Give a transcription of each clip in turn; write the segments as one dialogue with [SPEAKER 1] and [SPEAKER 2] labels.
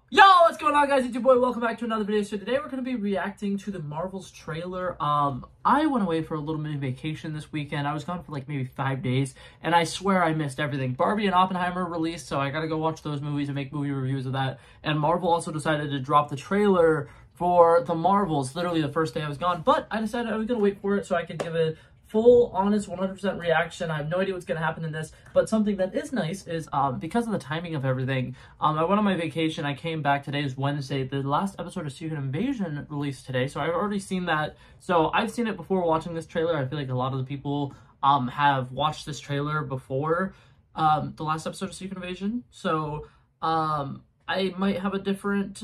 [SPEAKER 1] Yo, what's going on, guys? It's your boy. Welcome back to another video. So today we're going to be reacting to the Marvel's trailer. I went away for a little mini vacation this weekend. I was gone for like maybe 5 days, and I swear I missed everything. Barbie and Oppenheimer released, so I gotta go watch those movies and make movie reviews of that. And Marvel also decided to drop the trailer for the Marvels literally the first day I was gone, but I decided I was gonna wait for it so I could give it full, honest, 100% reaction. I have no idea what's going to happen in this, but something that is nice is, because of the timing of everything, I went on my vacation, I came back, today is Wednesday, the last episode of Secret Invasion released today, so I've already seen that, so I've seen it before watching this trailer. I feel like a lot of the people, have watched this trailer before, the last episode of Secret Invasion, so, I might have a different,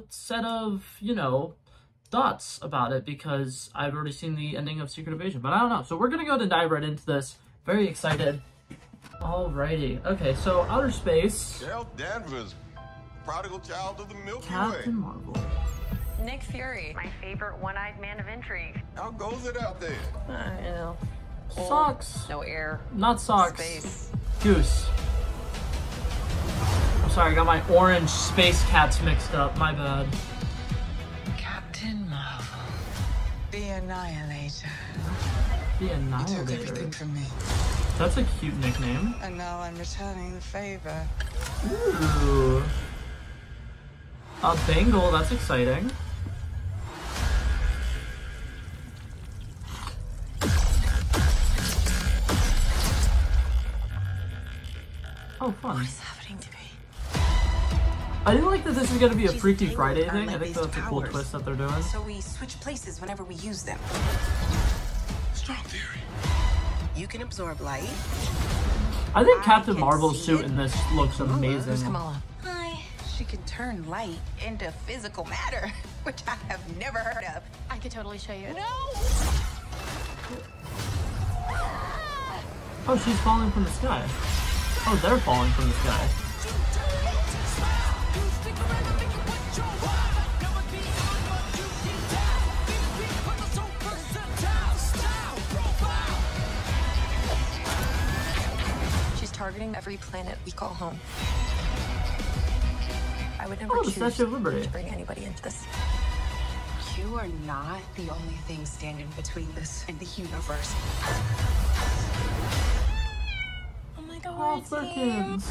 [SPEAKER 1] set of, you know, thoughts about it because I've already seen the ending of Secret Invasion, but I don't know. So we're gonna go to dive right into this. Very excited. Alrighty. Okay, so outer space.
[SPEAKER 2] Carol Danvers, prodigal child of the Milky Way.
[SPEAKER 1] Captain Marvel.
[SPEAKER 3] Nick Fury, my favorite one-eyed man of intrigue.
[SPEAKER 2] How goes it out there?
[SPEAKER 3] You know.
[SPEAKER 1] Socks.
[SPEAKER 3] No air.
[SPEAKER 1] Not socks.
[SPEAKER 3] Space.
[SPEAKER 1] Goose. I'm sorry, I got my orange space cats mixed up. My bad.
[SPEAKER 4] Captain Marvel, the Annihilator.
[SPEAKER 1] The Annihilator.
[SPEAKER 4] You took everything from me,
[SPEAKER 1] That's a cute nickname.
[SPEAKER 4] and now I'm returning the favor.
[SPEAKER 1] Ooh. A bangle, that's exciting. Oh, fun.
[SPEAKER 3] What is happening to me?
[SPEAKER 1] I do like that this is going to be a
[SPEAKER 4] She's
[SPEAKER 1] Freaky
[SPEAKER 4] tangled
[SPEAKER 1] Friday
[SPEAKER 4] with
[SPEAKER 1] thing. I think
[SPEAKER 4] unleashed
[SPEAKER 1] that's a cool
[SPEAKER 4] powers.
[SPEAKER 1] twist that they're doing.
[SPEAKER 4] So we switch places whenever we use them.
[SPEAKER 2] Strong theory.
[SPEAKER 4] You can absorb light.
[SPEAKER 1] I think
[SPEAKER 4] I
[SPEAKER 1] Captain
[SPEAKER 4] can
[SPEAKER 1] Marvel's
[SPEAKER 4] see
[SPEAKER 1] suit
[SPEAKER 4] it.
[SPEAKER 1] in this looks
[SPEAKER 3] Who's
[SPEAKER 1] amazing.
[SPEAKER 3] Kamala?
[SPEAKER 4] Hi. She can turn light into physical matter, which I have never heard of.
[SPEAKER 3] I could totally show you.
[SPEAKER 4] No!
[SPEAKER 1] Oh, she's falling from the sky. Oh, they're falling from the sky.
[SPEAKER 3] She's targeting every planet we call home. I would never
[SPEAKER 1] Oh, the
[SPEAKER 3] choose
[SPEAKER 1] Statue of Liberty.
[SPEAKER 3] to bring anybody into this.
[SPEAKER 4] You are not the only thing standing between this and the universe.
[SPEAKER 3] Oh my god,
[SPEAKER 1] Oh, Flurkins.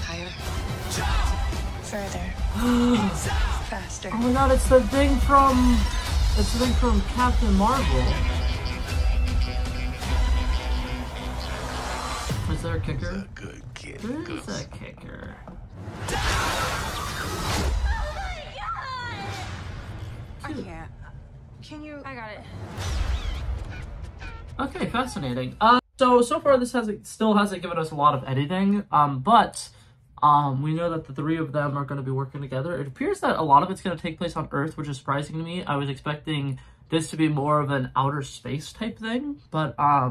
[SPEAKER 4] Higher.
[SPEAKER 3] Further. Faster.
[SPEAKER 1] Oh my god, it's the thing from... It's the thing from Captain Marvel. Is there a kicker?
[SPEAKER 2] A good kid.
[SPEAKER 1] There is a kicker.
[SPEAKER 4] I can't. Can you?
[SPEAKER 3] I got it.
[SPEAKER 1] Okay, fascinating. So far this still hasn't given us a lot of editing, but we know that the three of them are going to be working together. It appears that a lot of it's going to take place on Earth, which is surprising to me. I was expecting this to be more of an outer space type thing, but I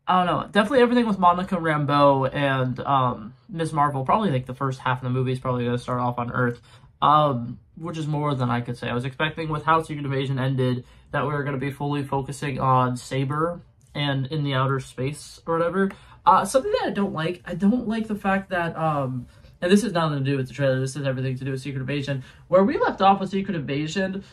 [SPEAKER 1] don't know. Definitely everything with Monica Rambeau and Ms. Marvel, probably like the first half of the movie is probably going to start off on Earth, which is more than I could say. I was expecting with how Secret Invasion ended that we were going to be fully focusing on Saber and in the outer space or whatever. Something that I don't like the fact that, and this has nothing to do with the trailer, this has everything to do with Secret Invasion. Where we left off with Secret Invasion,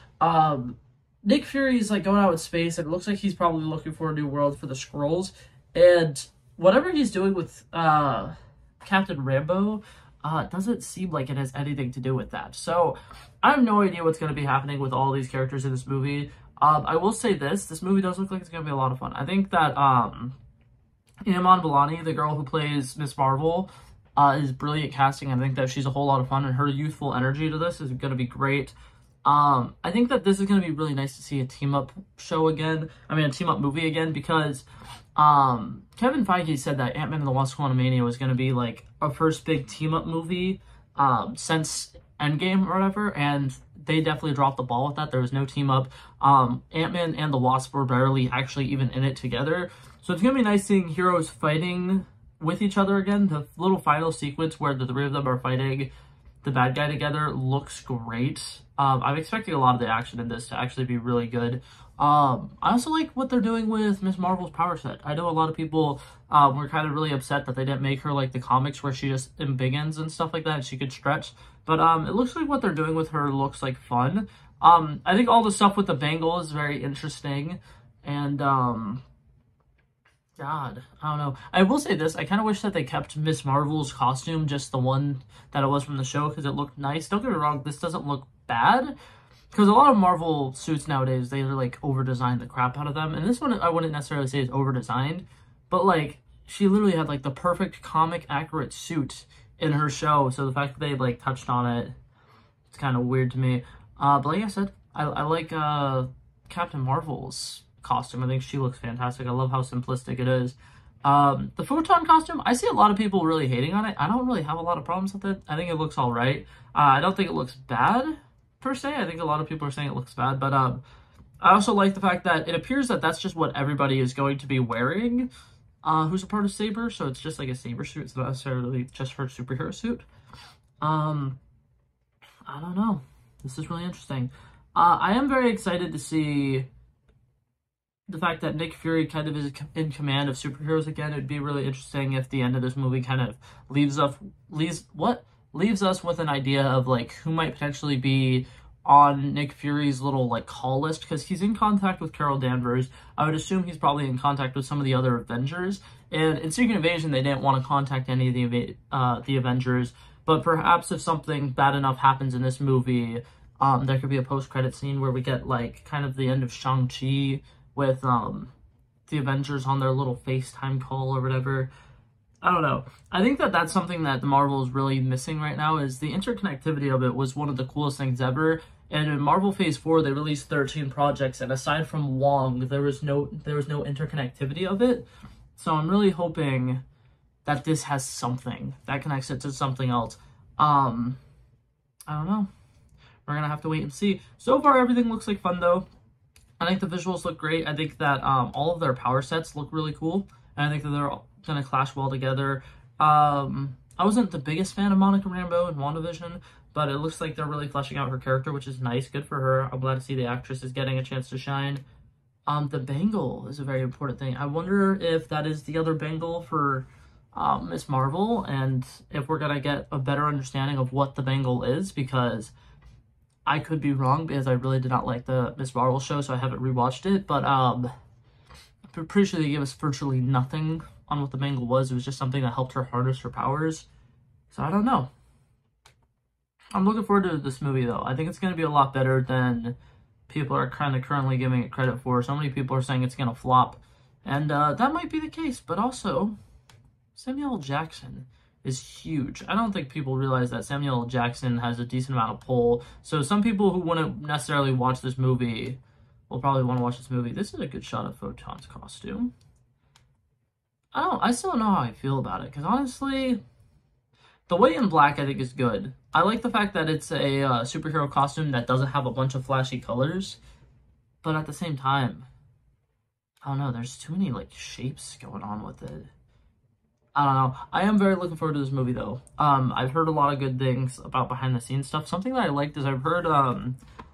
[SPEAKER 1] Nick Fury's like going out in space and it looks like he's probably looking for a new world for the Skrulls. And whatever he's doing with Captain Rambeau doesn't seem like it has anything to do with that. So I have no idea what's going to be happening with all these characters in this movie. I will say this movie does look like it's going to be a lot of fun. I think that Iman Vellani, the girl who plays Ms. Marvel, is brilliant casting. I think that she's a whole lot of fun and her youthful energy to this is going to be great. I think that this is going to be really nice to see a team-up show again. I mean, a team-up movie again because Kevin Feige said that Ant-Man and the Wasp: Quantumania was going to be like a first big team-up movie since Endgame or whatever, and they definitely dropped the ball with that. There was no team-up. Ant-Man and the Wasp were barely actually even in it together. So it's going to be nice seeing heroes fighting with each other again. The little final sequence where the three of them are fighting the bad guy together looks great. I'm expecting a lot of the action in this to actually be really good. I also like what they're doing with Miss Marvel's power set. I know a lot of people were kind of really upset that they didn't make her like the comics where she just embiggens and stuff like that and she could stretch. But it looks like what they're doing with her looks like fun. I think all the stuff with the bangle is very interesting. And, God, I don't know. I will say this. I kind of wish that they kept Miss Marvel's costume just the one that it was from the show because it looked nice. Don't get me wrong. This doesn't look bad. Because a lot of Marvel suits nowadays, they like over-design the crap out of them. And this one, I wouldn't necessarily say is over-designed. But, like, she literally had, like, the perfect comic-accurate suit in her show. So the fact that they, like, touched on it, it's kind of weird to me. But like I said, I like Captain Marvel's costume. I think she looks fantastic. I love how simplistic it is. The Photon costume, I see a lot of people really hating on it. I don't really have a lot of problems with it. I think it looks all right. I don't think it looks bad, per se. I think a lot of people are saying it looks bad, but I also like the fact that it appears that that's just what everybody is going to be wearing who's a part of Saber, so it's just like a Saber suit. It's not necessarily just her superhero suit. I don't know. This is really interesting. I am very excited to see the fact that Nick Fury kind of is in command of superheroes again. It'd be really interesting if the end of this movie kind of leaves us with an idea of like who might potentially be on Nick Fury's little like call list, because he's in contact with Carol Danvers. I would assume he's probably in contact with some of the other Avengers. And in Secret Invasion, they didn't want to contact any of the Avengers. But perhaps if something bad enough happens in this movie, there could be a post-credit scene where we get like kind of the end of Shang-Chi with the Avengers on their little FaceTime call or whatever. I don't know. I think that that's something that the Marvel is really missing right now, is the interconnectivity of it was one of the coolest things ever. And in Marvel Phase 4, they released 13 projects, and aside from Wong, there was no interconnectivity of it. So I'm really hoping that this has something that connects it to something else. I don't know. We're gonna have to wait and see. So far, everything looks like fun, though. I think the visuals look great. I think that all of their power sets look really cool. And I think that they're going to clash well together. I wasn't the biggest fan of Monica Rambeau in WandaVision, but it looks like they're really fleshing out her character, which is nice. Good for her. I'm glad to see the actress is getting a chance to shine. The bangle is a very important thing. I wonder if that is the other bangle for Miss Marvel, and if we're going to get a better understanding of what the bangle is, because I could be wrong, because I really did not like the Miss Marvel show, so I haven't rewatched it, but I'm pretty sure they gave us virtually nothing on what the bangle was. It was just something that helped her harness her powers. So I don't know. I'm looking forward to this movie, though. I think it's going to be a lot better than people are kind of currently giving it credit for. So many people are saying it's going to flop. And that might be the case. But also, Samuel L. Jackson is huge. I don't think people realize that Samuel L. Jackson has a decent amount of pull. So some people who wouldn't necessarily watch this movie will probably want to watch this movie. This is a good shot of Photon's costume. I still don't know how I feel about it, because honestly, the white and black I think is good. I like the fact that it's a superhero costume that doesn't have a bunch of flashy colors, but at the same time, I don't know, there's too many like shapes going on with it. I don't know. I am very looking forward to this movie, though. I've heard a lot of good things about behind-the-scenes stuff. Something that I liked is I've heard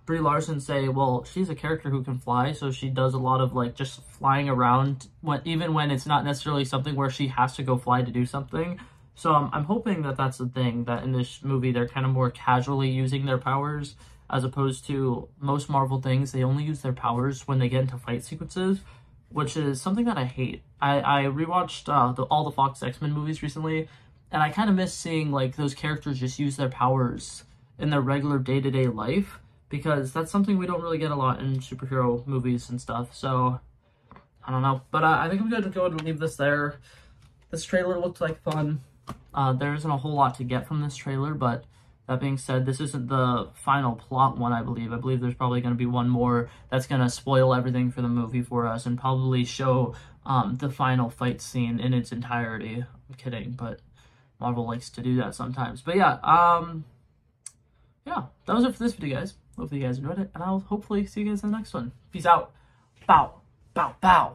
[SPEAKER 1] Brie Larson say, well, she's a character who can fly, so she does a lot of, like, just flying around, even when it's not necessarily something where she has to go fly to do something. So I'm hoping that that's the thing, that in this movie they're kind of more casually using their powers, as opposed to most Marvel things, they only use their powers when they get into fight sequences, which is something that I hate. I rewatched all the Fox X-Men movies recently, and I kind of miss seeing, like, those characters just use their powers in their regular day-to-day life, because that's something we don't really get a lot in superhero movies and stuff. So I don't know, but I think I'm going to go ahead and leave this there. This trailer looked like fun. There isn't a whole lot to get from this trailer, but that being said, this isn't the final plot one, I believe. I believe there's probably going to be one more that's going to spoil everything for the movie for us and probably show the final fight scene in its entirety. I'm kidding, but Marvel likes to do that sometimes. But yeah, yeah, that was it for this video, guys. Hopefully you guys enjoyed it, and I'll hopefully see you guys in the next one. Peace out. Bow. Bow. Bow.